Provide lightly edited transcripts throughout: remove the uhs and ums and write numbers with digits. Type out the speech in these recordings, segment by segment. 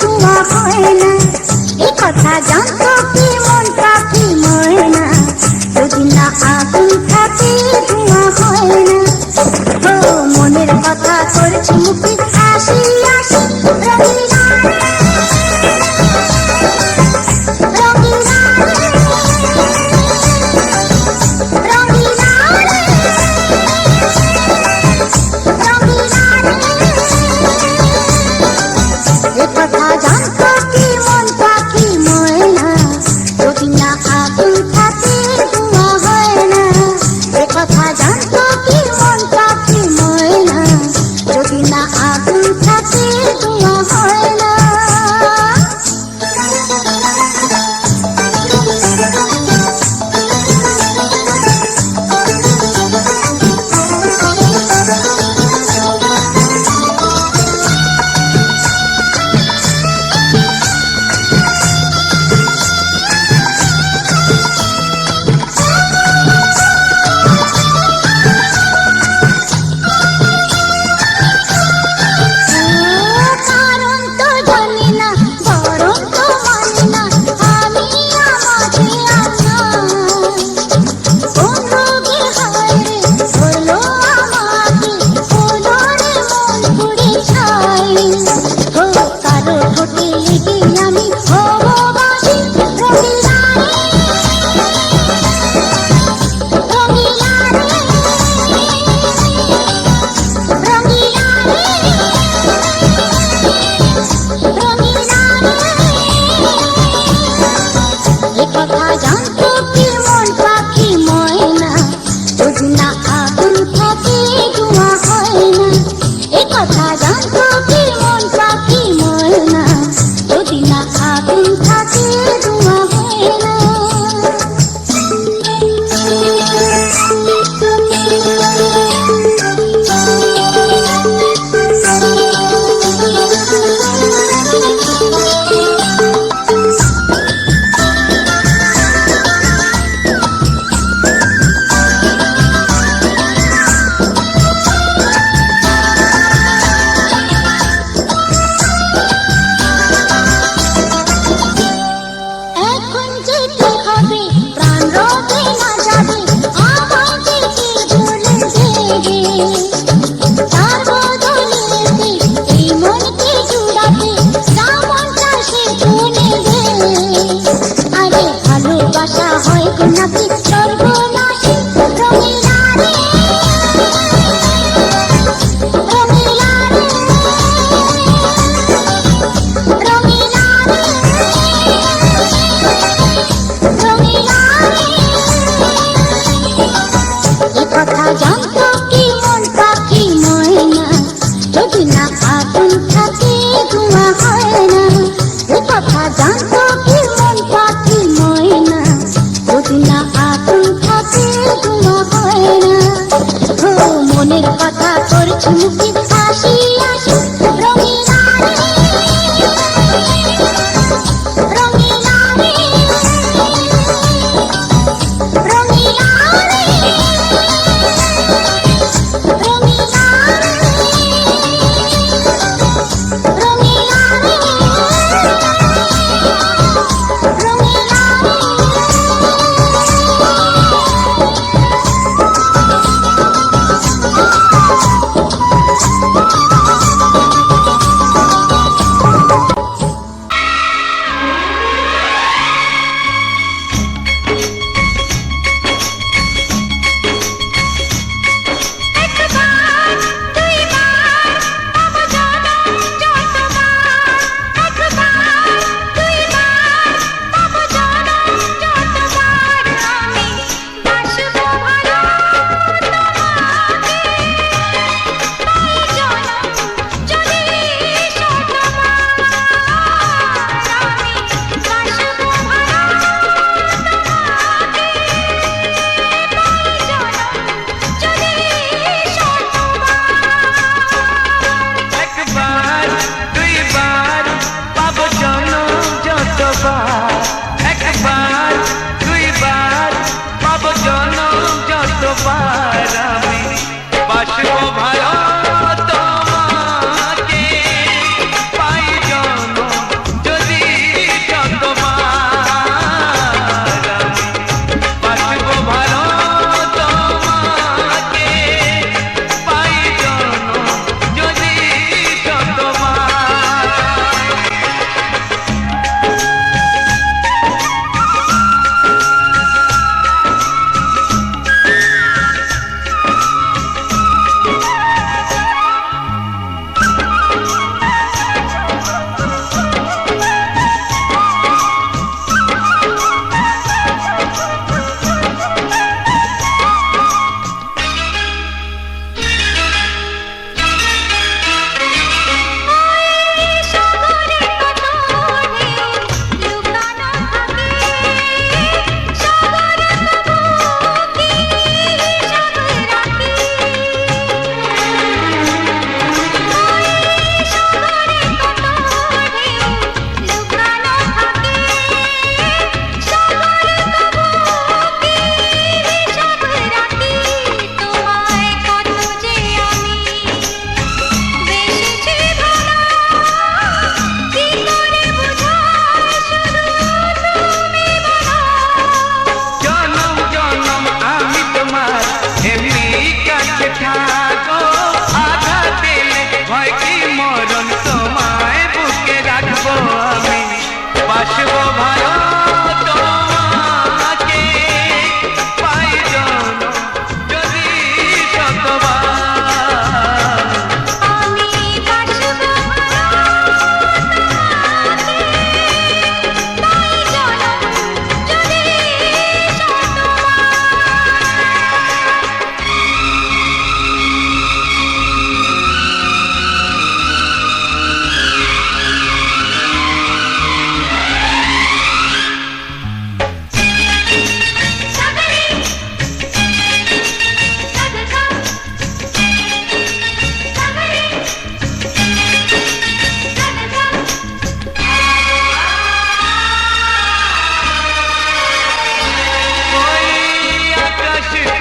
ধোঁয়া হয় না। এ কথা জানতো কি মন পাখি ময়না, যদি না আগুন থাকে ধোঁয়া হয় না। ও মনের কথা করছি মুখে হাসি হাসি, রঙিলা রঙিলা রঙিলা এ কথা জানতো কি মন পাখি ময়না, যদি না আগুন থাকে ধোঁয়া হয় না। এ কথা জানতো কি মন পাখি ময়না, যদি না আগুন থাকে ধোঁয়া হয় না। কারণ তো জানি না, বরং তো মানি না, আমি আমাকে কোন রোগে হায় রে হলো আমাকে, হলো রে মন পুড়ে ছাই। ও কারো ঠোঁটে লেগে আমি হব বাসি, রঙিলা রঙিলা রঙিলা এ কথা জানতো কি মন পাখি ময়না, যদি না আগুন থাকে ধোঁয়া হয় না। এ কথা জানতো কি মন পাখি ময়না, যদি না আগুন থাকে ধোঁয়া হয় না। এখন যেতে হবে, প্রাণ রবে না যাবে, আমাকে কে ভুলে দেবে। তার বদলেতে এই মনকে জুড়াতে, শ্রাবণটা সে শুনে দে। আরে ভালোবাসা হয় গো নাকি সর্বনাশী, রঙিলা রে রঙিলা রে রঙিলা রঙিলা এ কথা জানতো কি মন পাখি ময়না, যদি না আগুন থাকে ধোঁয়া হয় না। এ কথা জানতো কি মন পাখি ময়না, যদি না আগুন থাকে ধোঁয়া হয় না। ও মনের কথা করছি মুখে হাসি হাসি, রঙিলা রঙিলা রঙিলা রঙিলা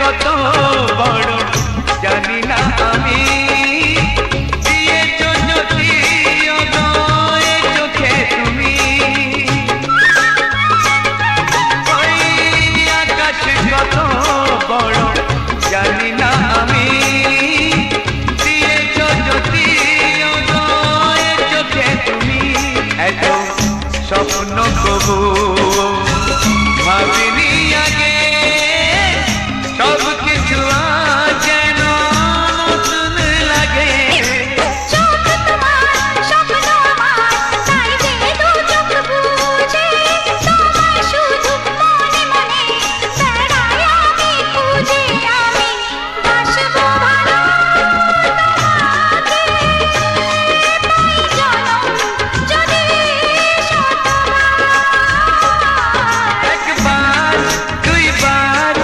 কত বড় জানি না আমি, দিয়েছো যদি অদয় চোখে তুমি। ওই আকাশ কত বড় জানি না আমি, দিয়েছো যদি অদয় চোখে তুমি। এত স্বপ্ন কবু ভাবিনি আগে, সব কিছু আজ যেন নতুন লাগে। চোখ তোমার স্বপ্ন আমার, তাই যে দু চোখ বুঝে তোমায় শুধু মনে মনে বেড়াই আমি খুঁজে। আমি বাসবো ভালো তোমাকে, তাই জনম যদি শতবার। একবার দুইবার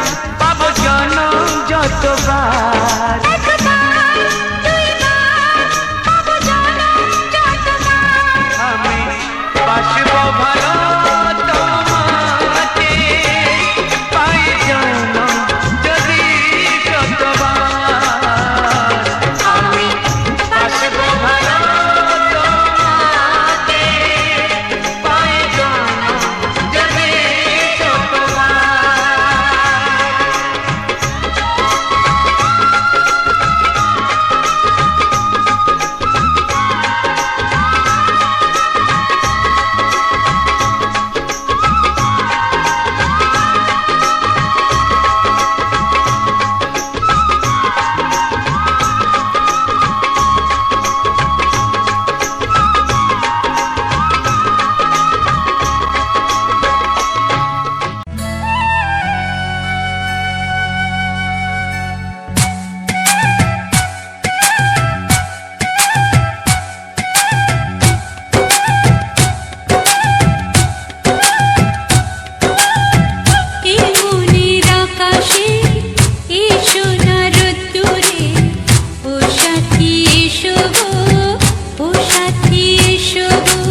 পাবো জনম যতবার, একবার দুইবার পাবো জনম যতবার। আমি বাসবো ভালো তোমাকে, পাই জনম যদি শতবার। আমি বাসবো ভালো তোমাকে, পাই জনম যদি শতবার। এই মনের আকাশে এসো না রোদ্দুরে, ও সাথী এসো গো, ও সাথী এসো গো।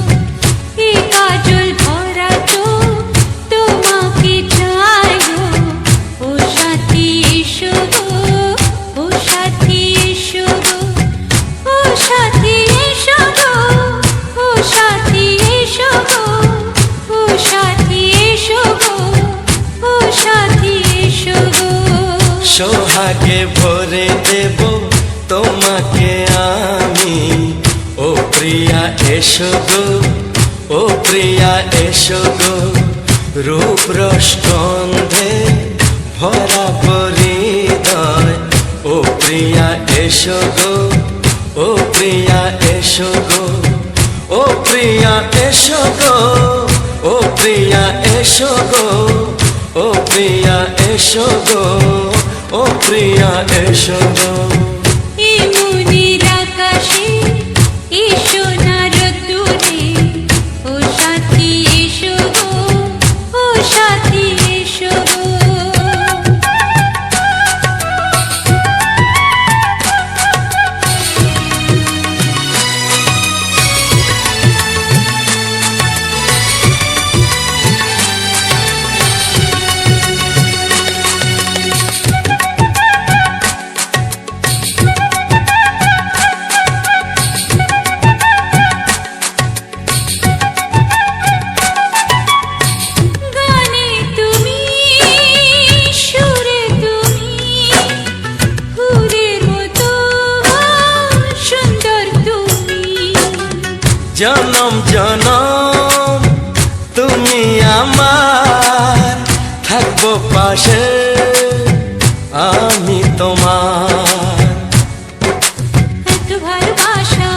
এ কাজল ভরা চোখ তোমাকে চাই গো, ও সাথী এসো গো, ও সাথী এসো গো। ও সাথী এসো গো, ও সাথী এসো গো, ও সাথী এসো গো, ও সাথী এসো গো। সোহাগে ভরে দেব তোমাকে আমি, ও প্রিয়া এসো গো, ও প্রিয়া এসো গো। রূপ রসগন্ধে ভরা হৃদয়, ও প্রিয়া এসো গো, ও প্রিয়া এসো গো। ও প্রিয়া এসো গো, ও প্রিয়া এসো গো, ও প্রিয়া এসো গো, ও প্রিয়া এসো গো। এই মনের আকাশে এসো না রোদ্দুরে, ও সাথী এসো গো, ও সাথী এসো গো। গানে তুমি, সুরে তুমি, ফুলের মতো সুন্দর তুমি। জনম জনম তুমি আমার, থাকবো পাশে আমি তোমার। এত ভালোবাসা,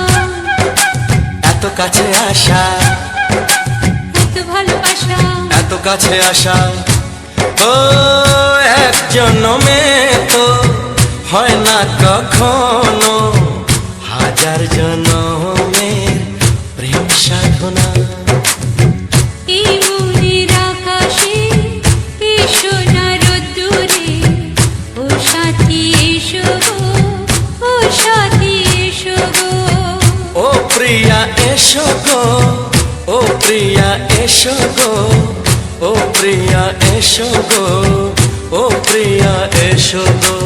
এত কাছে আসা, এত ভালোবাসা, এত কাছে আসা। ও এক জন্মে তো হয় না কখনো, হাজার জন্মের প্রেম সাধনা। এই মনের আকাশে এসো না রোদ্দুরে, ও সাথী এসো গো, ও সাথী এসো গো। ও প্রিয়া এসো গো, ও প্রিয়া এসো গো, ও প্রিয়া এসো গো, ও ও প্রিয়া এসো গো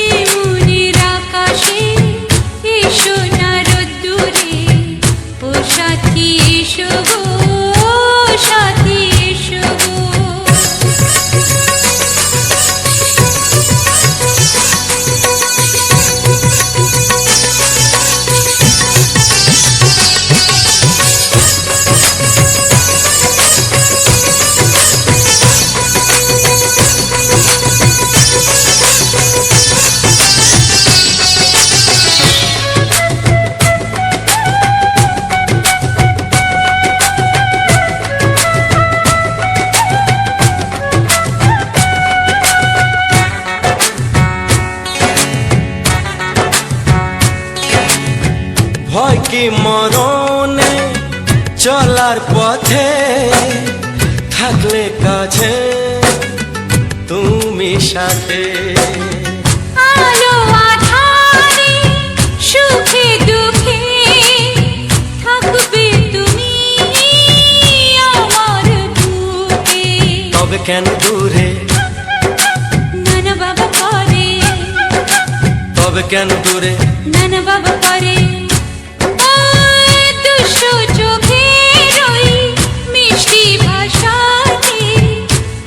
এই মনের আকাশে এসো না রোদ্দুরে, ও সাথী এসো গো, সাথী এসো গো। ভয় কি মরণে চলার পথে, থাকলে কাছে তুমি সাথে। আলো আঁধারে সুখে দুঃখে থাকবে তুমি আমার বুকে। তবে কেন দূরে, নানা বাবা করে, তবে কেন দূরে, নানা বাবা করে। ওই দুশো চোখের ওই মিষ্টি ভাষাতে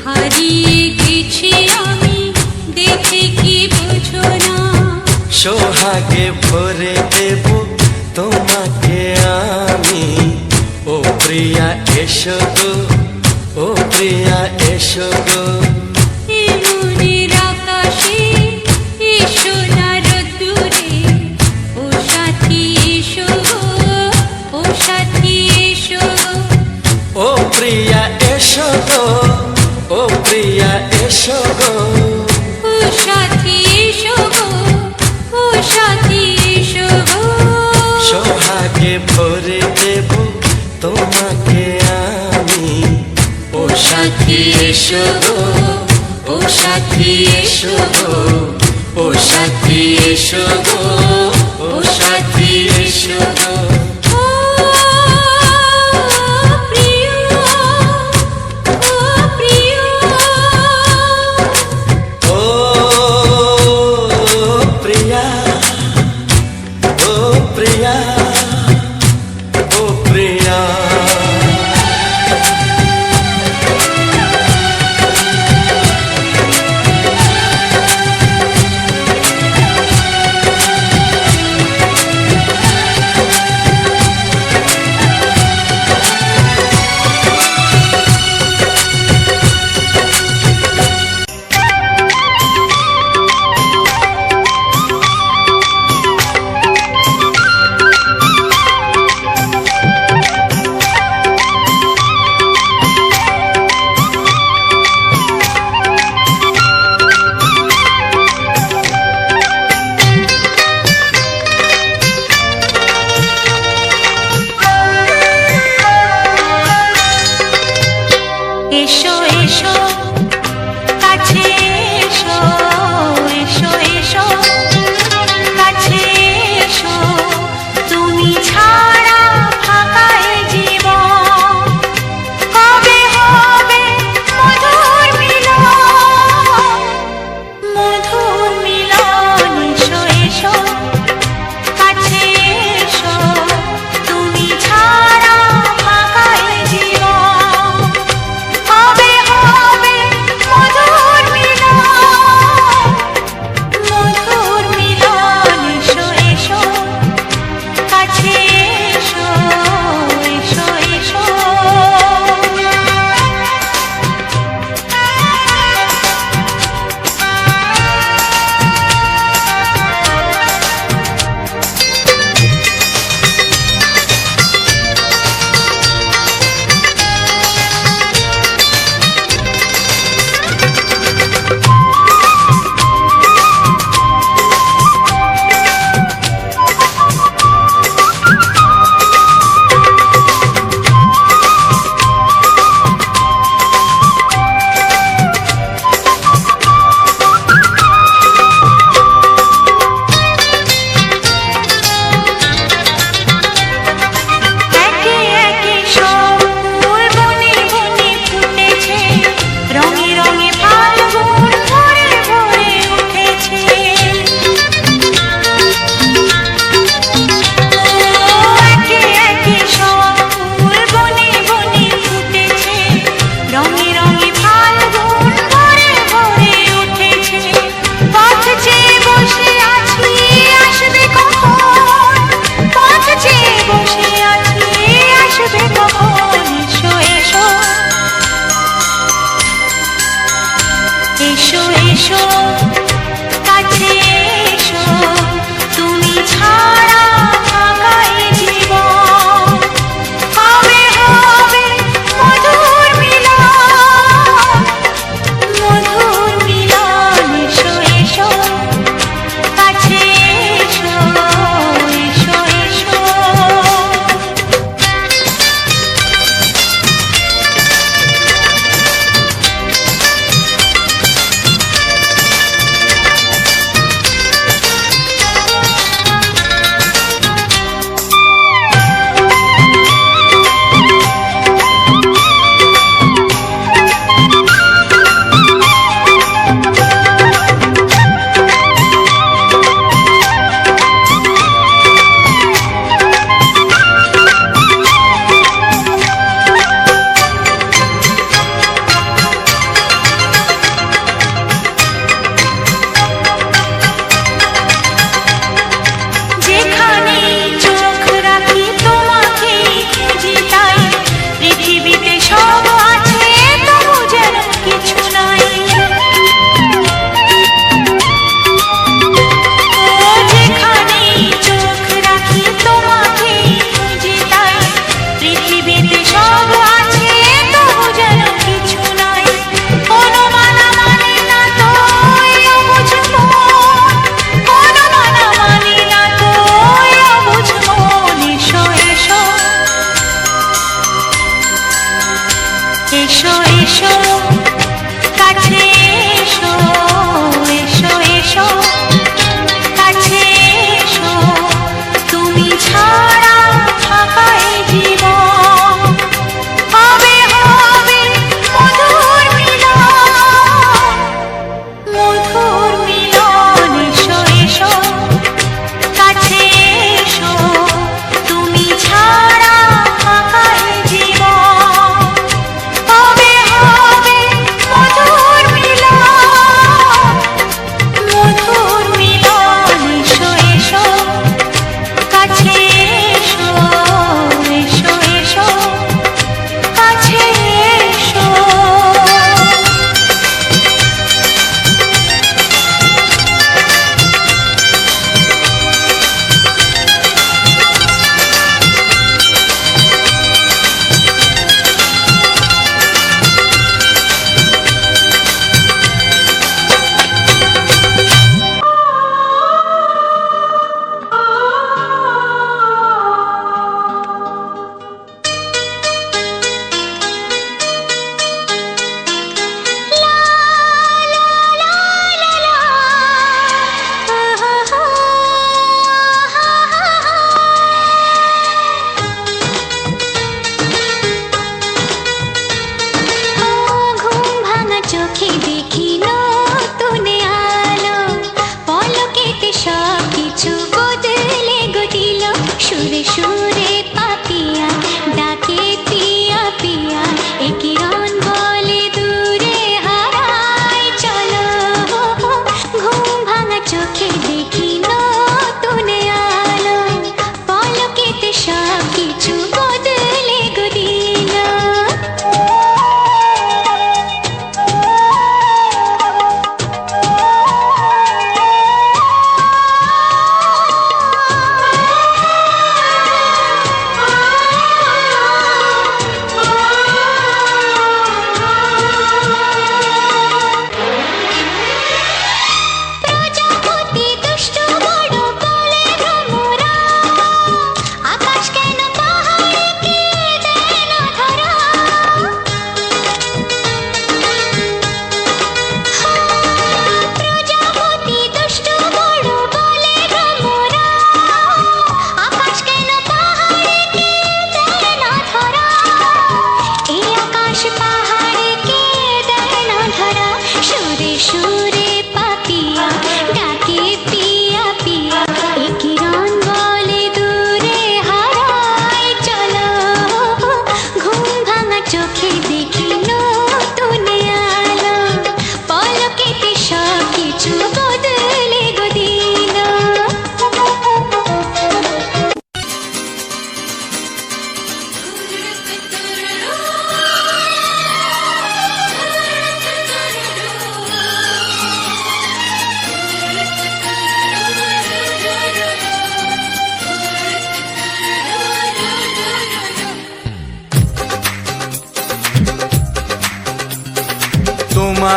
হারিয়ে গেছি আমি, দেখে কি বুঝো না। সোহাগে ভরে দেব তোমাকে আমি, ও প্রিয়া এসো গো, ও প্রিয়া এসো গো। এই মনের আকাশে এসো না রোদ্দুরে, ও সাথী এসো গো, ও সাথী এসো গো। ও প্রিয়া এসো গো, ও প্রিয়া এসো গো। ও সাথী এসো গো, ও সাথী এসো গো। সোহাগে ভরে দেব তোমাকে আমি, ও সাথী এসো গো, ও সাথী এসো গো, ও সাথী এসো গো, ও সাথী এসো গো। ও প্রিয়, ও প্রিয়, ও প্রিয়া, ও প্রিয়া, ও প্রিয়া।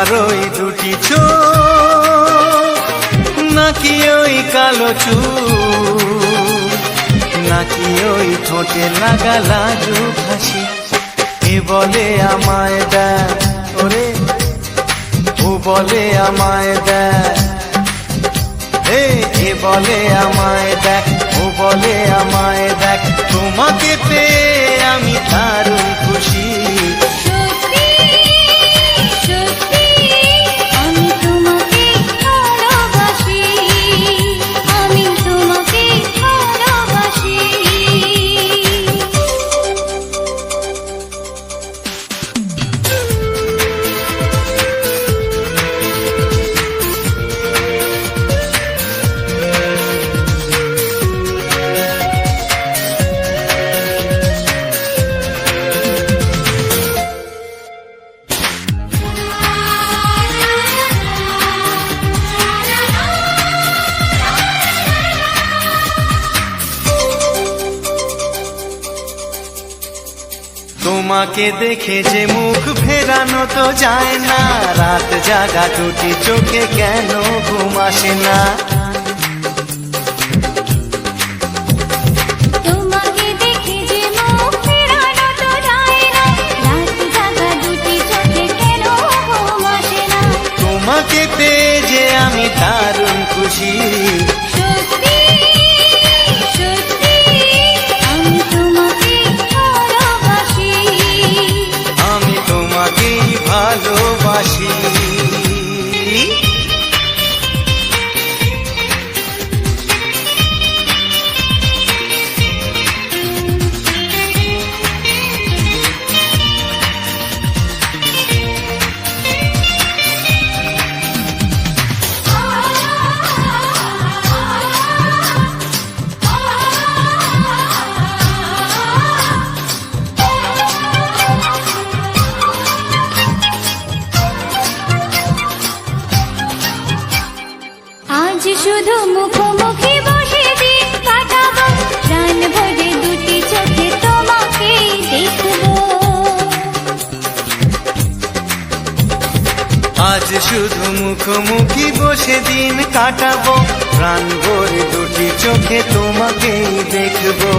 তোমার ওই দুটি চোখ নাকি ওই কালো চুল নাকি ওই ঠোঁটে লাগা লাজুক হাসি এ বলে আমায় দেখ ওরে ও বলে আমায় দেখ এ বলে আমায় দেখ ও বলে আমায় দেখ তোমাকে পেয়ে আমি দারুণ খুশি সত্যি সত্যি আমি তোমাকে ভালোবাসি আমি তোমাকে ভালোবাসি তোমাকে দেখে যে মুখ ফেরানো তো যায় না রাত জাগা দুটি চোখে কেন ঘুম আসে না তোমাকে দেখে যে মুখ ফেরানো তো যায় না রাত জাগা দুটি চোখে কেন ঘুম আসে না তোমাকে পেয়ে যে আমি দারুণ খুশি সত্যি সত্যি আমি তোমাকে ভালোবাসি আমি তোমাকেই ভালোবাসি আজ শুধু মুখোমুখি বসে দিন কাটাবো প্রাণ ভরে দুটি চোখে তোমাকে দেখবো আজ শুধু মুখোমুখি বসে দিন কাটাবো প্রাণ ভরে দুটি চোখে তোমাকেই দেখবো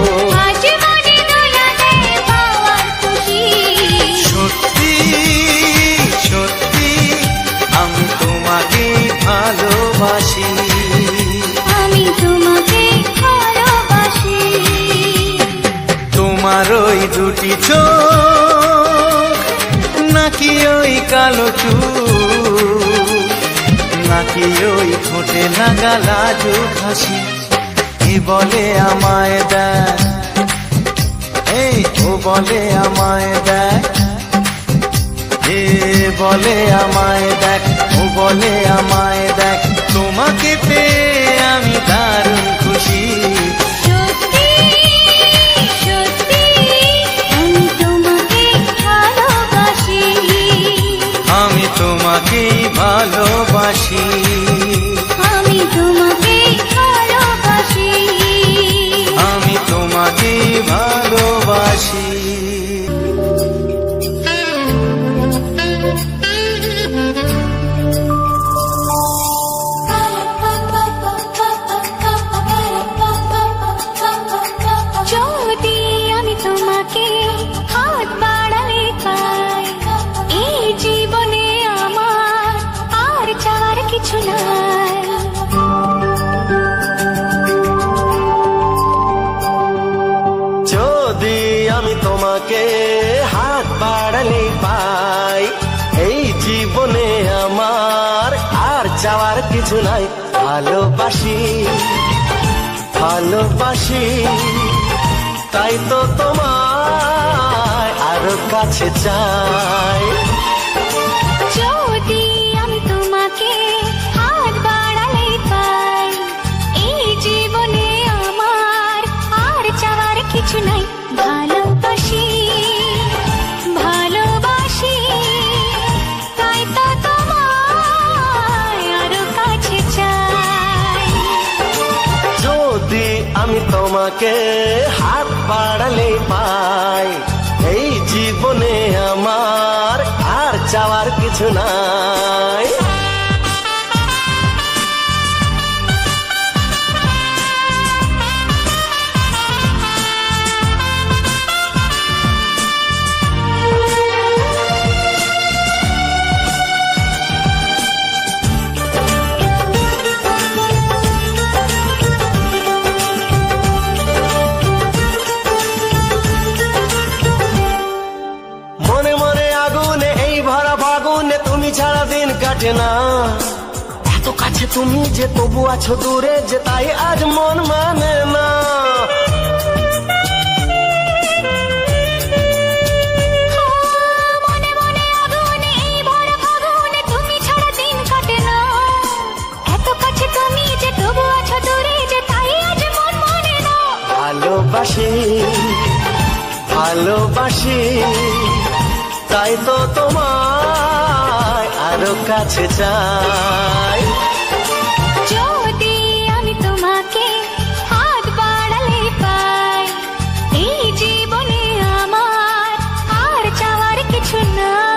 আজ মনে দোলা দেয় পাওয়ার খুশি সত্যি সত্যি আমি তোমাকেই ভালোবাসি আমি তোমাকে ভালোবাসি তোমার ওই দুটি চোখ নাকি ওই কালো চুল নাকি ওই ঠোঁটে লাগা লাজুক হাসি এ বলে আমায় দেখ ও বলে আমায় দেখ এ বলে আমায় দেখ ও বলে আমায় দেখ তোমাকে পেয়ে আমি দারুণ খুশি সত্যি সত্যি আমি তোমাকে ভালোবাসি আমি তোমাকেই ভালোবাসি আমি তোমাকে ভালোবাসি আমি তোমাকেই ভালোবাসি যদি আমি তোমাকে হাত বাড়ালে পাই এই জীবনে আমার আর চাওয়ার কিছু নাই যদি আমি তোমাকে হাত বাড়ালে পাই এই জীবনে আমার আর চাওয়ার কিছু নাই ভালোবাসি ভালোবাসি তাই তো তোমায় আরো কাছে চাই যদি আমি তোমাকে হাত বাড়ালে পাই এই জীবনে আমার আর চাওয়ার কিছু নাই ভালোবাসি ভালোবাসি তাই তো তোমায় আরো কাছে চাই যদি আমি তোমাকে হাত বাড়ালে পাই এই জীবনে আমার আর চাওয়ার কিছু না কাটে না, এত কাছে তুমি যে তবু আছো দূরে, যে তাই আজ মন মানে না। মনে মনে আগুনে এই ভরা ফাগুনে তুমি ছাড়া দিন কাটে না, এত কাছে তুমি যে তবু আছো দূরে, যে তাই আজ মন মানে না। ভালোবাসি ভালোবাসি তাই তো তোমায় আরো কাছে চাই। যদি আমি তোমাকে হাত বাড়ালে পাই, এই জীবনে আমার আর চাওয়ার কিছু নাই।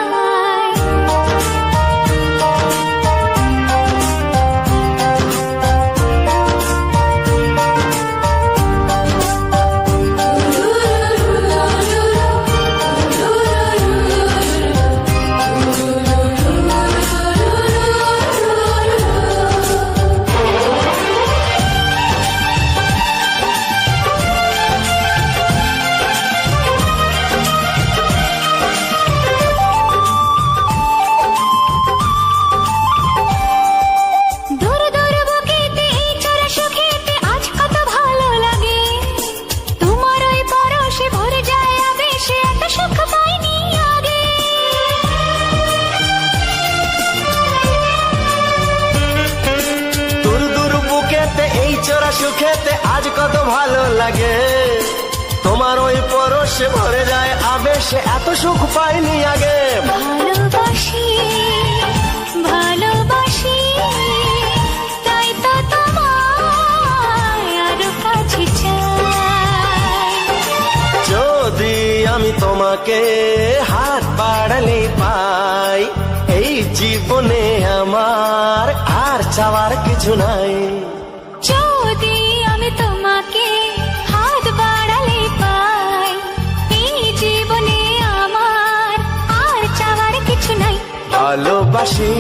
দূর দূর বুকেতে এই চড়া সুখেতে আজ কত ভালো লাগে, তোমার ওই পরশে ভরে যায় আবেশে, এত সুখ পাইনি আগে। দূর দূর বুকেতে এই চোরা সুখেতে আজ কত ভালো লাগে, তোমার ওই পরশে ভরে যায় আবেশে, এত সুখ পাইনি আগে। ভালোবাসি ভালোবাসি তাই তো তোমায় আরো কাছে চাই। যদি আমি তোমাকে হাত বাড়ালে পাই, এই জীবনে আমার আর চাওয়ার কিছু নাই। যদি আমি তোমাকে হাত বাড়ালে পাই, এই জীবনে আমার আর চাওয়ার কিছু নাই। ভালোবাসি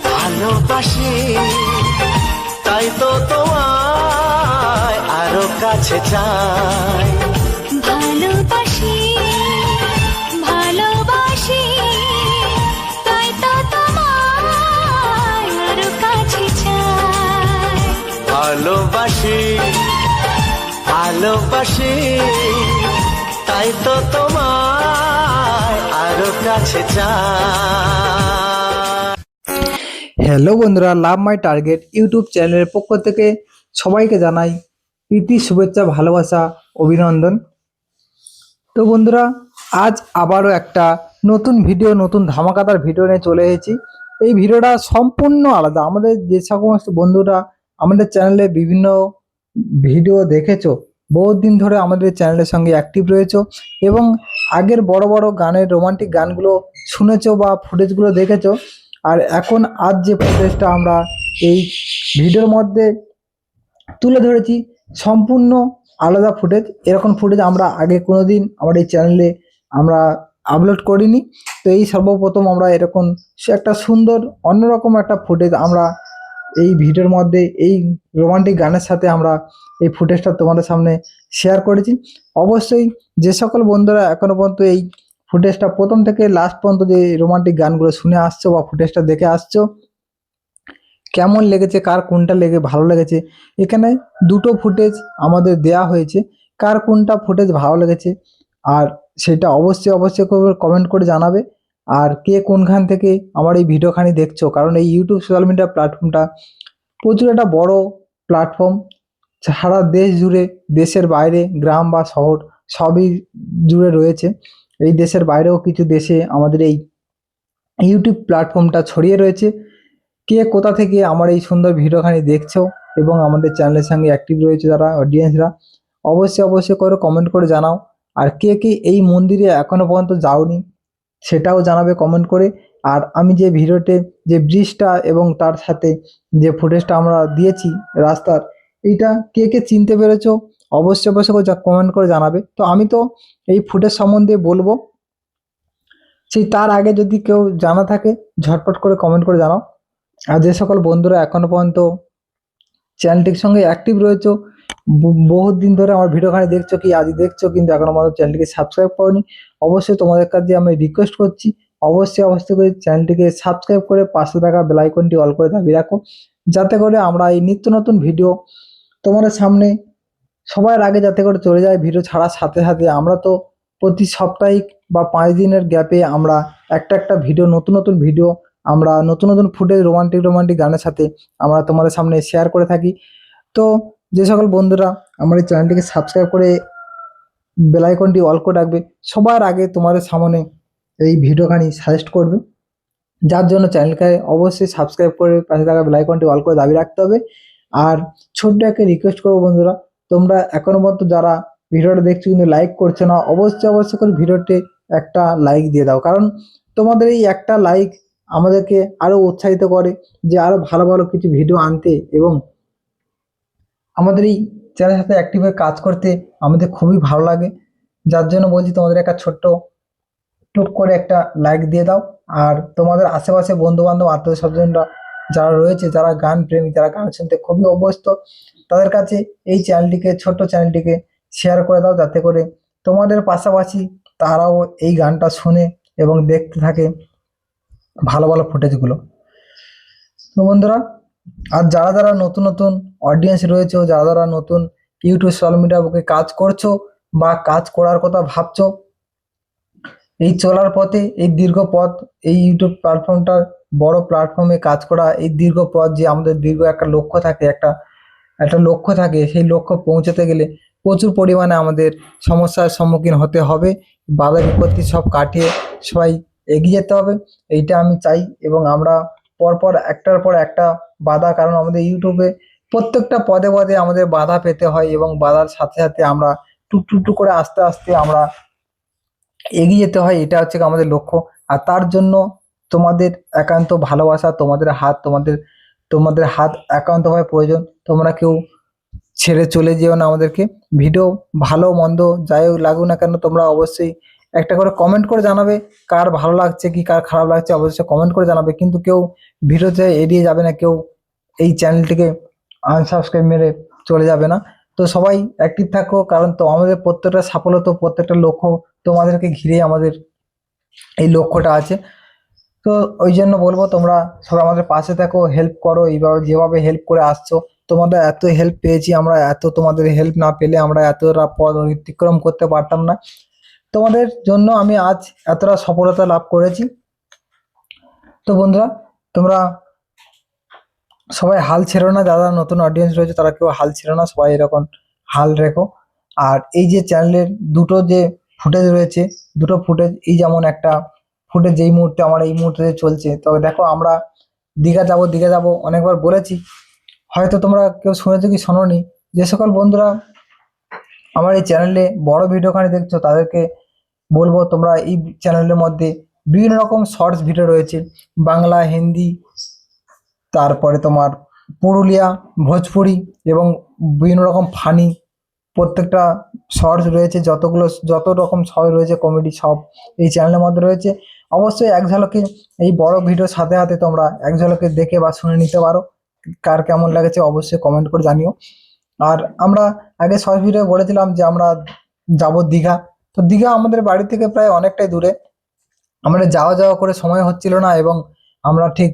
ভালোবাসি তাই তো তোমায় আরো কাছে চাই। ভালোবাসি ভালোবাসি তাই তো তোমায় আরো কাছে চাই। ভালোবাসি ভালোবাসি তাই তো তোমায় আরো কাছে চাই। হ্যালো বন্ধুরা, লাভ মাই টার্গেট ইউটিউব চ্যানেলের পক্ষ থেকে সবাইকে জানাই প্রীতি শুভেচ্ছা ভালোবাসা অভিনন্দন। তো বন্ধুরা, আজ আবারও একটা নতুন ভিডিও, নতুন ধামাকাদার ভিডিও নিয়ে চলে এসেছি। এই ভিডিওটা সম্পূর্ণ আলাদা। আমাদের যে সমস্ত বন্ধুরা আমাদের চ্যানেলে বিভিন্ন ভিডিও দেখেছো, বহুত দিন ধরে আমাদের চ্যানেলের সঙ্গে অ্যাক্টিভ রয়েছো এবং আগের বড় বড় গানের রোমান্টিক গানগুলো শুনেছো বা ফুটেজগুলো দেখেছো, আর এখন আজ যে ফুটেজটা আমরা এই ভিডিওর মধ্যে তুলে ধরেছি সম্পূর্ণ আলাদা ফুটেজ। এরকম ফুটেজ আমরা আগে কোনোদিন আমার এই চ্যানেলে আমরা আপলোড করিনি। তো এই সর্বপ্রথম আমরা এরকম একটা সুন্দর অন্যরকম একটা ফুটেজ আমরা এই ভিডিওর মধ্যে এই রোমান্টিক গানের সাথে আমরা এই ফুটেজটা তোমাদের সামনে শেয়ার করেছি। অবশ্যই যে সকল বন্ধুরা এখনো পর্যন্ত এই ফুটেজটা প্রথম থেকে লাস্ট পর্যন্ত যে রোমান্টিক গানগুলো শুনে আসছো বা ফুটেজটা দেখে আসছো, কেমন লেগেছে, কার কোনটা ভালো লেগেছে, এখানে দুটো ফুটেজ আমাদের দেয়া হয়েছে, কার কোনটা ফুটেজ ভালো লেগেছে আর সেটা অবশ্যই অবশ্যই কমেন্ট করে জানাবে। আর কে কোনখান থেকে আমার এই ভিডিওখানি দেখছো, কারণ এই ইউটিউব সোশ্যাল মিডিয়া প্ল্যাটফর্মটা প্রচুর একটা বড় প্ল্যাটফর্ম, সারা দেশ জুড়ে, দেশের বাইরে, গ্রাম বা শহর সবই জুড়ে রয়েছে। এই দেশের বাইরেও কিছু দেশে আমাদের এই ইউটিউব প্ল্যাটফর্মটা ছড়িয়ে রয়েছে। কে কোথা থেকে আমার এই সুন্দর ভিডিওখানি দেখছো এবং আমাদের চ্যানেলের সঙ্গে অ্যাক্টিভ রয়েছে যারা অডিয়েন্সরা, অবশ্যই অবশ্যই করে কমেন্ট করে জানাও। আর কে কে এই মন্দিরে এখনো পর্যন্ত যাওনি সেটাও জানাবে কমেন্ট করে। আর আমি যে ভিডিওতে যে ব্রিজটা এবং তার সাথে যে ফুটেজটা আমরা দিয়েছি রাস্তার, এইটা কে কে চিনতে পেরেছো অবশ্যই অবশ্যই করে কমেন্ট করে জানাবে। তো আমি তো এই ফুটেজ সম্বন্ধে বলবো, সেই তার আগে যদি কেউ জানা থাকে ঝটপট করে কমেন্ট করে জানাও। আর যে সকল বন্ধুরা এখনো পর্যন্ত চ্যানেলটির সঙ্গে অ্যাক্টিভ রয়েছে, বহুত দিন ধরে আমার ভিডিওখানে দেখছো কি আজ দেখছো কিন্তু এখনো পর্যন্ত চ্যানেলটিকে সাবস্ক্রাইব করোনি, অবশ্যই তোমাদের কাছে আমি রিকোয়েস্ট করছি অবশ্যই অবশ্যই করে চ্যানেলটিকে সাবস্ক্রাইব করে পাশে থাকা বেল আইকনটি অল করে দাবিয়ে রাখো, যাতে করে আমরা এই নিত্য নতুন ভিডিও তোমাদের সামনে সবার আগে যাতে করে চলে যায়। ভিডিও ছাড়ার সাথে সাথে আমরা তো প্রতি সাপ্তাহিক বা 5 দিনের গ্যাপে আমরা একটা ভিডিও, নতুন নতুন ভিডিও, আমরা নতুন নতুন ফুটেজ রোমান্টিক গানের সাথে আমরা তোমাদের সামনে শেয়ার করে থাকি। তো যে সকল বন্ধুরা আমার এই চ্যানেলটিকে সাবস্ক্রাইব করে বেল আইকনটি অল করে রাখবে, সবার আগে তোমাদের সামনে এই ভিডিওখানি সাজেস্ট করবে, যার জন্য চ্যানেলকে অবশ্যই সাবস্ক্রাইব করে পাশে থাকা বেল আইকনটি অল করে দাবি রাখতে হবে। আর ছোট্ট একটা রিকোয়েস্ট করবো বন্ধুরা, তোমরা এখনো পর্যন্ত যারা ভিডিওটা দেখছো কিন্তু লাইক করছো না, অবশ্যই করে ভিডিওতে একটা লাইক দিয়ে দাও, কারণ তোমাদের এই একটা লাইক আমাদেরকে আরো উৎসাহিত করে যে আরো ভালো ভালো কিছু ভিডিও আনতে, এবং আমাদের এই চ্যানেলের সাথে অ্যাক্টিভ হয়ে কাজ করতে আমাদের খুবই ভালো লাগে। যার জন্য বলছি তোমাদের একটা ছোট্ট টুক করে একটা লাইক দিয়ে দাও। আর তোমাদের আশেপাশে বন্ধু বান্ধব আত্মীয় স্বজনরা যারা রয়েছে, যারা গান প্রেমী, যারা গান শুনতে খুবই অভ্যস্ত, তাদের কাছে এই চ্যানেলটিকে, ছোট্ট চ্যানেলটিকে শেয়ার করে দাও, যাতে করে তোমাদের পাশাপাশি তারাও এই গানটা শুনে এবং দেখতে থাকে ভালো ভালো ফুটেজগুলো। তো বন্ধুরা, আর যারা যারা নতুন নতুন অডিয়েন্স রয়েছে, যারা যারা নতুন ইউটিউব সোশ্যাল মিডিয়া বুকে কাজ করছো বা কাজ করার কথা ভাবছো, এই চলার পথে এই দীর্ঘ পথ, এই ইউটিউব প্ল্যাটফর্মটার বড় প্ল্যাটফর্মে কাজ করা, এই দীর্ঘ পথ যে আমাদের দীর্ঘ একটা লক্ষ্য থাকে, একটা লক্ষ্য থাকে, সেই লক্ষ্য পৌঁছাতে গেলে প্রচুর পরিমাণে আমাদের সমস্যার সম্মুখীন হতে হবে। বাধা বিপত্তি সব কাটিয়ে সবাই এগিয়ে যেতে হবে, এইটা আমি চাই। এবং আমরা পরপর একটার পর একটা বাধা, কারণ আমাদের ইউটিউবে প্রত্যেকটা পদে পদে আমাদের বাধা পেতে হয়, এবং বাধার সাথে সাথে আমরা টুক করে আস্তে আস্তে আমরা এগিয়ে যেতে হয়, এটা হচ্ছে আমাদের লক্ষ্য। আর তার জন্য তোমাদের একান্ত ভালোবাসা, তোমাদের হাত একান্তভাবে প্রয়োজন। তোমরা কেউ ছেড়ে চলে যেও না আমাদেরকে। ভিডিও ভালো মন্দ যাই লাগুক না কেন, তোমরা অবশ্যই একটা করে কমেন্ট করে জানাবে কার ভালো লাগছে কি কার খারাপ লাগছে, অবশ্যই কমেন্ট করে জানাবে। কিন্তু কেউ ভিডিওতে এড়িয়ে যাবে না, কেউ এই চ্যানেলটিকে আনসাবস্ক্রাইব মেরে চলে যাবে না। তো সবাই অ্যাক্টিভ থাকো, কারণ তো আমাদের প্রত্যেকটা সাফল্য, প্রত্যেকটা লক্ষ্য তোমাদেরকে ঘিরে আমাদের এই লক্ষ্যটা আছে। তো ওই জন্য বলবো তোমরা সবাই আমাদের পাশে থাকো, হেল্প করো, এইভাবে যেভাবে হেল্প করে আসছো। তোমাদের এত হেল্প পেয়েছি আমরা, এত তোমাদের হেল্প না পেলে আমরা এতটা পথ অতিক্রম করতে পারতাম না। তোমাদের জন্য আমি আজ এতটা সফলতা লাভ করেছি। তো বন্ধুরা, তোমরা সবাই হাল ছেড়ো না, যারা নতুন অডিয়েন্স রয়েছে তারা কেউ হাল ছেড়ো না, সবাই এরকম হাল রেখো। আর এই যে চ্যানেলের দুটো যে ফুটেজ রয়েছে, দুটো ফুটেজ, এই যেমন একটা ফুটেজ যেই মুহূর্তে আমার এই মুহূর্তে চলছে, তবে দেখো আমরা দীঘা যাব অনেকবার বলেছি, হয়তো তোমরা কেউ শুনেছো কি শোনোনি। যে সকল বন্ধুরা আমার এই চ্যানেলে বড় ভিডিওখানি দেখছো, তাদেরকে বলবো তোমরা এই চ্যানেলের মধ্যে বিভিন্ন রকম শর্টস ভিডিও রয়েছে, বাংলা, হিন্দি, তারপরে তোমার পুরুলিয়া, ভোজপুরি এবং বিভিন্ন রকম ফানি প্রত্যেকটা শর্টস রয়েছে, যত রকম শর্ট রয়েছে কমেডি, সব এই চ্যানেলের মধ্যে রয়েছে। অবশ্যই এক ঝলকে এই বড় ভিডিওর সাথে সাথে তোমরা এক ঝলকে দেখে বা শুনে নিতে পারো। কার কেমন লাগছে অবশ্যই কমেন্ট করে জানিও। আর আমরা আগে শর্ট ভিডিও বলেছিলাম যে আমরা যাব দীঘা। তো দীঘা আমাদের বাড়ি থেকে প্রায় অনেকটাই দূরে, আমাদের যাওয়া করে সময় হচ্ছিল না, এবং আমরা ঠিক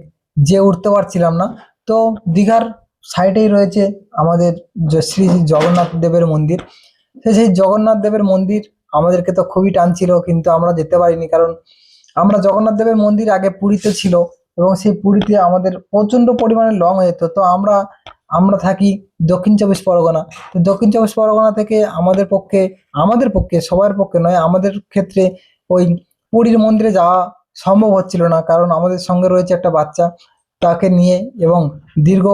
যে উঠতে পারছিলাম না। তো দীঘার সাইডেই রয়েছে আমাদের যে শ্রী জগন্নাথ দেবের মন্দির। সেই জগন্নাথ দেবের মন্দির আমাদেরকে তো খুবই টানছিল, কিন্তু আমরা যেতে পারিনি, কারণ আমরা জগন্নাথ দেবের মন্দির আগে পুরীতে ছিল, এবং সেই পুরীতে আমাদের প্রচন্ড পরিমাণে লং হয়ে যেত। তো আমরা থাকি দক্ষিণ চব্বিশ পরগনা। তো দক্ষিণ চব্বিশ পরগনা থেকে আমাদের পক্ষে সবার পক্ষে নয়, আমাদের ক্ষেত্রে ওই পুরীর মন্দিরে যাওয়া সম্ভব হচ্ছিল না, কারণ আমাদের সঙ্গে রয়েছে একটা বাচ্চা, তাকে নিয়ে, এবং দীর্ঘ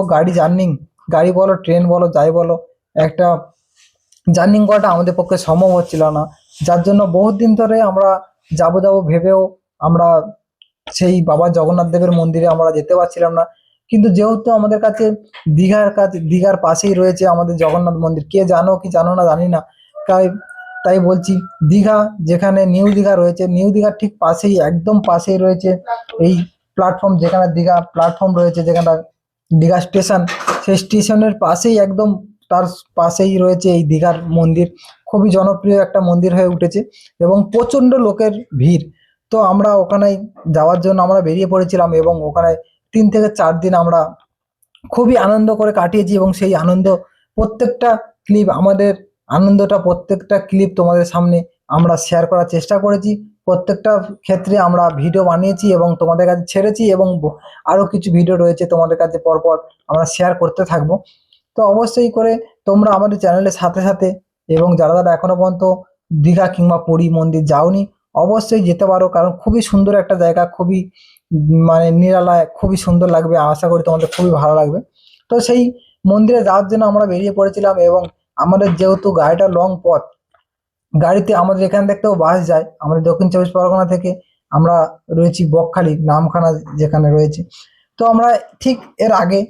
গাড়ি বলো, ট্রেন বলো, যাই বলো, একটা জার্নিং করাটা আমাদের পক্ষে সম্ভব হচ্ছিল না। যার জন্য বহুত দিন ধরে আমরা যাব ভেবেও আমরা সেই বাবা জগন্নাথ দেবের মন্দিরে আমরা যেতে পারছিলাম না। কিন্তু যেহেতু আমাদের কাছে দীঘার পাশেই রয়েছে আমাদের জগন্নাথ মন্দির, কে জানো কি জানো না জানি না, তাই বলছি, দীঘা যেখানে নিউ দীঘা রয়েছে, নিউ দীঘার ঠিক পাশেই, একদম পাশেই রয়েছে এই প্ল্যাটফর্ম, যেখানে দীঘা প্ল্যাটফর্ম রয়েছে, যেখানটা দীঘা স্টেশন, সেই স্টেশনের পাশেই একদম তার পাশেই রয়েছে এই দীঘার মন্দির। খুবই জনপ্রিয় একটা মন্দির হয়ে উঠেছে, এবং প্রচন্ড লোকের ভিড়। তো আমরা ওখানে যাওয়ার জন্য আমরা বেরিয়ে পড়েছিলাম এবং ওখানে 3 থেকে 4 দিন আমরা খুবই আনন্দ করে কাটিয়েছি এবং সেই আনন্দ প্রত্যেকটা ক্লিপ আমাদের আনন্দটা প্রত্যেকটা ক্লিপ তোমাদের সামনে আমরা শেয়ার করার চেষ্টা করেছি। প্রত্যেকটা ক্ষেত্রে আমরা ভিডিও বানিয়েছি এবং তোমাদের কাছে ছেড়েছি এবং আরো কিছু ভিডিও রয়েছে তোমাদের কাছে পরপর আমরা শেয়ার করতে থাকবো। তো অবশ্যই করে তোমরা আমাদের চ্যানেলের সাথে সাথে এবং যারা যারা এখনো পর্যন্ত দীঘা কিংবা পুরী মন্দির যাওনি অবশ্যই যেতে পারো, কারণ খুবই সুন্দর একটা জায়গা, খুবই মানে নিরালায়, খুবই সুন্দর লাগবে। আশা করি তোমাদের খুবই ভালো লাগবে। তো সেই মন্দিরে যাওয়ার জন্য আমরা বেরিয়ে পড়েছিলাম এবং আমাদের যেহেতু গাড়িটা লং পথ, গাড়িতে আমাদের এখান থেকেও বাস যায়। আমাদের দক্ষিণ চব্বিশ পরগনা থেকে আমরা রয়েছি বকখালি, নামখানা যেখানে রয়েছে। তো আমরা ঠিক এর আগে,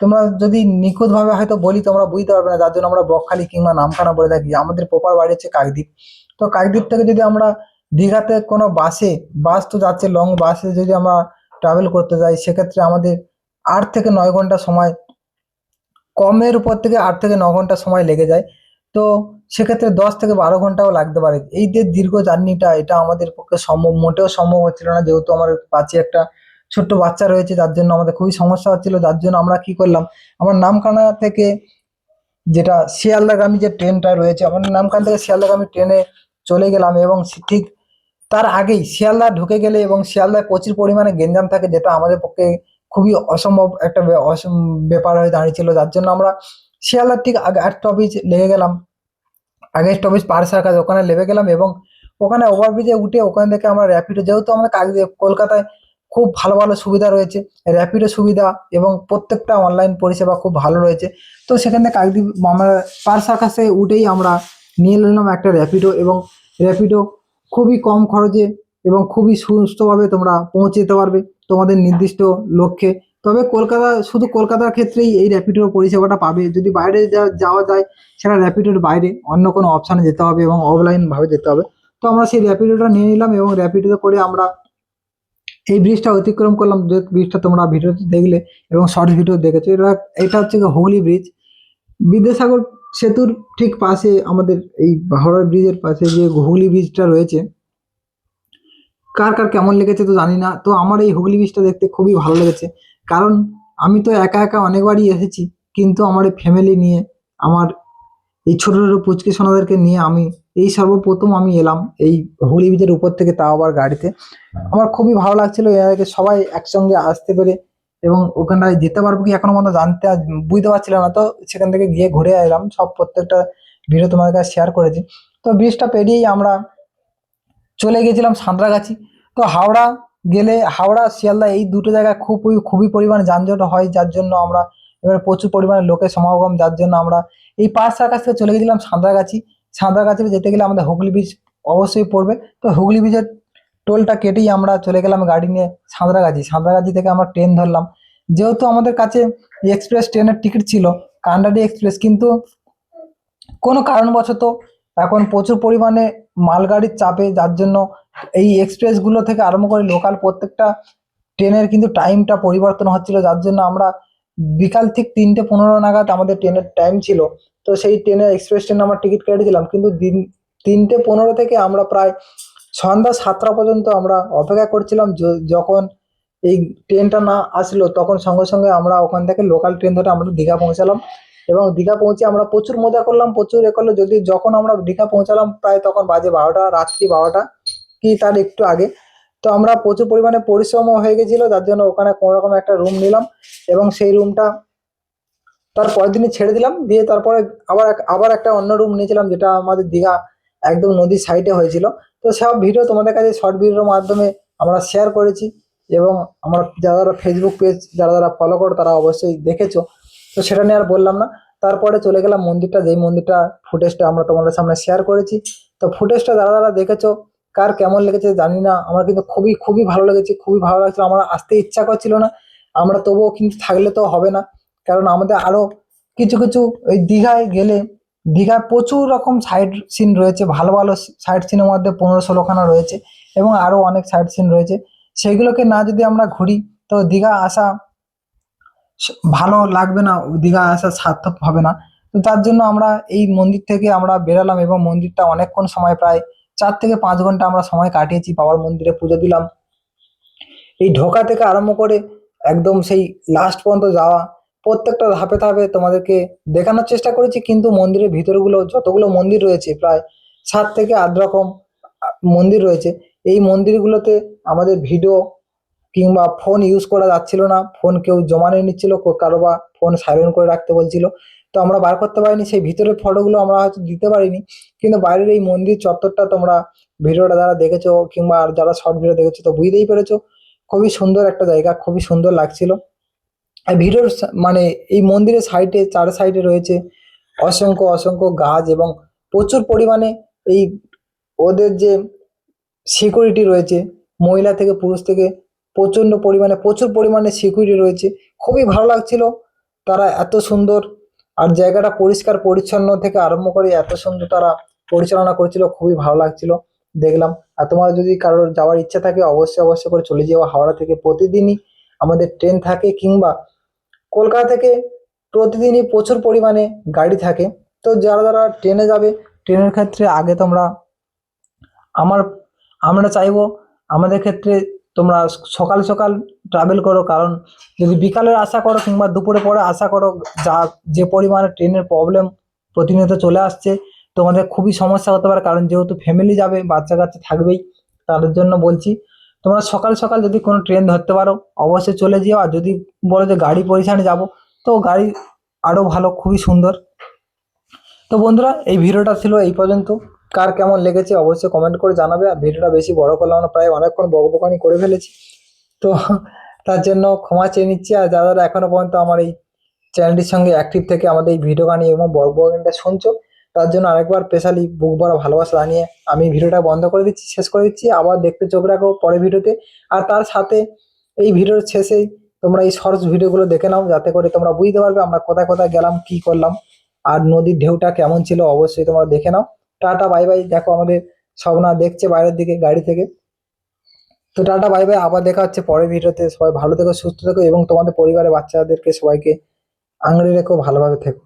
তোমরা যদি নিখুঁতভাবে হয়তো বলি তোমরা বুঝতে পারবে না, যার জন্য আমরা বকখালি কিংবা নামখানা বলে থাকি। আমাদের প্রপার বাড়ি হচ্ছে কাকদ্বীপ। তো কাকদ্বীপ থেকে যদি আমরা দীঘাতে কোনো বাসে, বাস তো যাচ্ছে লং, বাসে যদি আমরা ট্রাভেল করতে যাই সেক্ষেত্রে আমাদের 8 থেকে 9 ঘন্টা সময়, কমের উপর থেকে 8 থেকে 9 ঘন্টা সময় লেগে যায়। তো সেক্ষেত্রে 10 থেকে 12 ঘন্টাও লাগতে পারে। এই যে দীর্ঘ জার্নিটা, এটা আমাদের পক্ষে সম্ভব, মোটেও সম্ভব হচ্ছিল না, যেহেতু আমার কাছে একটা ছোট্ট বাচ্চা রয়েছে, যার জন্য আমাদের খুবই সমস্যা হচ্ছিল। যার জন্য আমরা কি করলাম, আমার নামখানা থেকে যেটা শিয়ালদাগামী যে ট্রেনটা রয়েছে, আমাদের নামখানা থেকে শিয়ালদাগামী ট্রেনে চলে গেলাম এবং ঠিক তার আগেই শিয়ালদা ঢুকে গেলে এবং শিয়ালদায় প্রচুর পরিমাণে গ্যাঞ্জাম থাকে, যেটা আমাদের পক্ষে খুবই অসম্ভব একটা ব্যাপার হয়ে দাঁড়িয়েছিল। যার জন্য আমরা শিয়ালদার ঠিক আগে 8 স্টপেজ লেগে গেলাম, আগে স্টপেজ পার সার্কাস ওখানে নেমে গেলাম এবং ওখানে ওভারব্রিজে উঠে ওখান থেকে আমরা র্যাপিডো, যেহেতু আমরা কলকাতায় খুব ভালো ভালো সুবিধা রয়েছে, র্যাপিডো সুবিধা এবং প্রত্যেকটা অনলাইন পরিষেবা খুব ভালো রয়েছে। তো সেখান থেকে কাকদ্বীপ আমরা পার সার্কাসে উঠেই আমরা নিয়ে নিলাম একটা র্যাপিডো এবং র্যাপিডো খুবই কম খরচে এবং খুবই সুস্থভাবে তোমরা পৌঁছে যেতে পারবে তোমাদের নির্দিষ্ট লক্ষ্যে। তবে কলকাতা, শুধু কলকাতার ক্ষেত্রেই এই র্যাপিডোর পরিষেবাটা পাবে। যদি বাইরে যাওয়া যায় সেটা র্যাপিডোর বাইরে অন্য কোনো অপশানে যেতে হবে এবং অফলাইন ভাবে যেতে হবে। তো আমরা সেই র্যাপিডোটা নিয়ে নিলাম এবং র্যাপিডোতে করে আমরা এই ব্রিজটা অতিক্রম করলাম, যে ব্রিজটা তোমরা ভিডিওতে দেখলে এবং শর্ট ভিডিও দেখেছো। এটা হচ্ছে হুগলি ব্রিজ। বিদ্যাসাগর সেতুর ঠিক পাশে আমাদের এই হাওড়া ব্রিজের পাশে যে হুগলি ব্রিজটা রয়েছে, কার কার কেমন লেগেছে তো জানি না। তো আমার এই হুগলি ব্রিজটা দেখতে খুবই ভালো লেগেছে, কারণ আমি তো একা একা অনেকবারই এসেছি, কিন্তু আমার এই ফ্যামিলি নিয়ে, আমার এই ছোট ছোট পুচকি সোনাদেরকে নিয়ে আমি এই সর্বপ্রথম আমি এলাম এই হুগলি ব্রিজের উপর থেকে, তাও আবার গাড়িতে। আমার খুবই ভালো লাগছিল এর আগে সবাই একসঙ্গে আসতে পেরে, এবং ওখানটায় যেতে পারবো কি এখনো পর্যন্ত বুঝতে পারছিলাম না। তো সেখান থেকে গিয়ে ঘুরে এলাম, সব প্রত্যেকটা ভিডিও তোমাদের কাছে শেয়ার করেছি। তো ব্রিজটা পেরিয়েই আমরা চলে গেছিলাম সাঁতরাগাছি। তো হাওড়া গেলে, হাওড়া শিয়ালদা এই দুটো জায়গায় খুবই পরিমাণে যানজট হয়, যার জন্য আমরা এবারে প্রচুর পরিমাণে লোকের সমাগম, যার জন্য আমরা এই পাঁচ সার্কাস থেকে চলে গেছিলাম সাঁতরাগাছি। সাঁতরাগাছি যেতে গেলে আমাদের হুগলি ব্রিজ অবশ্যই পড়বে। তো হুগলি ব্রিজের টোলটা কেটেই আমরা চলে গেলাম গাড়ি নিয়ে সাঁতরাগাছি। সাঁতরাগাছি থেকে আমরা ট্রেন ধরলাম, যেহেতু আমাদের কাছে এক্সপ্রেস ট্রেনের টিকিট ছিল কান্ডারি এক্সপ্রেস, কিন্তু কোনো কারণবশত এখন প্রচুর পরিমাণে মালগাড়ির চাপে, যার জন্য এই এক্সপ্রেসগুলো থেকে আরম্ভ করে লোকাল প্রত্যেকটা ট্রেনের কিন্তু টাইমটা পরিবর্তন হচ্ছিল, যার জন্য আমরা বিকাল ঠিক 3টে 15 নাগাদ আমাদের ট্রেনের টাইম ছিল। তো সেই ট্রেনের এক্সপ্রেস ট্রেনে আমরা টিকিট কেটেছিলাম, কিন্তু 3টে 15 থেকে আমরা প্রায় সন্ধ্যা 7টা পর্যন্ত আমরা অপেক্ষা করছিলাম। যখন এই ট্রেনটা না আসলো তখন সঙ্গে সঙ্গে আমরা ওখান থেকে লোকাল ট্রেন ধরে আমরা দীঘা পৌঁছালাম এবং দীঘা পৌঁছে আমরা প্রচুর মজা করলাম, প্রচুর করলো। যখন আমরা দীঘা পৌঁছালাম প্রায় তখন বাজে 12টা, রাত্রি 12টা কি তার একটু আগে। তো আমরা প্রচুর পরিমাণে পরিশ্রমও হয়ে গেছিলো, যার জন্য ওখানে কোনো রকম একটা রুম নিলাম এবং সেই রুমটা তার পরের দিনই ছেড়ে দিলাম। দিয়ে তারপরে আবার একটা অন্য রুম নিয়েছিলাম, যেটা আমাদের দীঘা একদম নদীর সাইডে হয়েছিল। তো সব ভিডিও তোমাদের কাছে শর্ট ভিডিওর মাধ্যমে আমরা শেয়ার করেছি এবং আমার যারা ফেসবুক পেজ যারা ফলো করো তারা অবশ্যই দেখেছো। তো সেটা নিয়ে আর বললাম না। তারপরে চলে গেলাম মন্দিরটা, যেই মন্দিরটা ফুটেজটা আমরা তোমাদের সামনে শেয়ার করেছি। তো ফুটেজটা যারা দেখেছো কার কেমন লেগেছে জানি না, আমার কিন্তু খুবই ভালো লেগেছে, খুবই ভালো লাগছিল। আমার আসতে ইচ্ছা করছিল না, আমরা তবুও কিন্তু থাকলে তো হবে না, কারণ আমাদের আরো কিছু ওই দীঘায় গেলে, দীঘায় প্রচুর রকম সাইড সিন রয়েছে, ভালো ভালো সাইড সিনের মধ্যে 15-16খানা রয়েছে এবং আরো অনেক সাইড সিন রয়েছে। সেগুলোকে না যদি আমরা ঘুরি তো দীঘা আসা ভালো লাগবে না, দীঘা আসা সার্থক হবে না। তো তার জন্য আমরা এই মন্দির থেকে আমরা বেরালাম এবং মন্দিরটা অনেকক্ষণ সময়, প্রায় 4 থেকে 5 ঘন্টা আমরা সময় কাটিয়েছি, বাবার মন্দিরে পুজো দিলাম। এই ঢোকা থেকে আরম্ভ করে একদম সেই লাস্ট পর্যন্ত যাওয়া, প্রত্যেকটা ধাপে ধাপে তোমাদেরকে দেখানোর চেষ্টা করেছি। কিন্তু মন্দিরের ভিতরগুলো যতগুলো মন্দির রয়েছে, প্রায় 7 থেকে 8 রকম মন্দির রয়েছে। এই মন্দিরগুলোতে আমাদের ভিডিও কিংবা ফোন ইউজ করা যাচ্ছিল না, ফোন কেউ জমা নিয়ে নিচ্ছিল, কারো বা ফোন সাইলেন্ট করে রাখতে বলছিল, তো আমরা বার করতে পারিনি। সেই ভিতরের ফটোগুলো আমরা হয়তো দিতে পারিনি, কিন্তু বাইরের এই মন্দির চত্বরটা তোমরা ভিডিওটা যারা দেখেছো কিংবা আর যারা শর্ট ভিডিও দেখেছো তো বুঝতেই পেরেছো, খুবই সুন্দর একটা জায়গা, খুবই সুন্দর লাগছিল। আর ভিডিওর মানে এই মন্দিরের সাইডে, 4 সাইডে রয়েছে অসংখ্য অসংখ্য গাছ, এবং প্রচুর পরিমাণে এই ওদের যে সিকিউরিটি রয়েছে, মহিলা থেকে পুরুষ থেকে প্রচুর পরিমাণে সিকিউরিটি রয়েছে। খুবই ভালো লাগছিল, তারা এত সুন্দর, আর জায়গাটা পরিষ্কার পরিচ্ছন্ন থেকে আরম্ভ করে এত সুন্দর তারা পরিচালনা করছিল, খুবই ভালো লাগছিল দেখলাম। আর তোমার যদি কারোর যাওয়ার ইচ্ছা থাকে অবশ্যই করে চলে যাওয়া। হাওড়া থেকে প্রতিদিনই আমাদের ট্রেন থাকে, কিংবা কলকাতা থেকে প্রতিদিনই প্রচুর পরিমাণে গাড়ি থাকে। তো যারা যারা ট্রেনে যাবে, ট্রেনের ক্ষেত্রে আগে তোমরা আমরা চাইবো আমাদের ক্ষেত্রে তোমরা সকাল সকাল ট্রাভেল করো, কারণ যদি বিকালের আশা করো কিংবা দুপুরে পরে আশা করো, যে পরিমাণে ট্রেনের প্রবলেম প্রতিনিয়ত চলে আসছে, তোমাদের খুবই সমস্যা হতে পারে। কারণ যেহেতু ফ্যামিলি যাবে, বাচ্চা কাচ্চা থাকবেই, তাদের জন্য বলছি তোমরা সকাল সকাল যদি কোনো ট্রেন ধরতে পারো অবশ্যই চলে যেও। আর যদি বলো যে গাড়ি পরিচালনায় যাবো, তো গাড়ি আরো ভালো, খুবই সুন্দর। তো বন্ধুরা, এই ভিডিওটা ছিল এই পর্যন্ত। কার কেমন লেগেছে অবশ্যই কমেন্ট করে জানাবে। আর ভিডিওটা বেশি বড় করলাম না, প্রায় অনেকক্ষণ বকবকানি করে ফেলেছি, তো তার জন্য ক্ষমা চেয়ে নিচ্ছি। আর যারা যারা এখনো পর্যন্ত আমার এই চ্যানেলটির সঙ্গে অ্যাক্টিভ থেকে আমাদের এই ভিডিও গানি এবং বকবকানিটা শুনছো, তার জন্য আরেকবার স্পেশালি বুক ভরা ভালোবাসা জানিয়ে আমি ভিডিওটা বন্ধ করে দিচ্ছি, শেষ করে দিচ্ছি। আবার দেখতে চোখ রাখো পরের ভিডিওতে। আর তার সাথে এই ভিডিওর শেষেই তোমরা এই শর্টস ভিডিওগুলো দেখে নাও, যাতে করে তোমরা বুঝতে পারবে আমরা কোথায় কোথায় গেলাম, কি করলাম, আর নদীর ঢেউটা কেমন ছিল অবশ্যই তোমরা দেখে নাও। Tata bye bye. দেখো আমাদের স্বপ্না দেখছে বাইরের দিকে গাড়ি থেকে। তো টাটা বাই বাই, আবার দেখা হচ্ছে পরের ভিডিওতে। সবাই ভালো থেকো, সুস্থ থেকো, এবং তোমাদের পরিবারের বাচ্চাদেরকে সবাইকে আংড়ে রেখো, ভালোভাবে থেকো।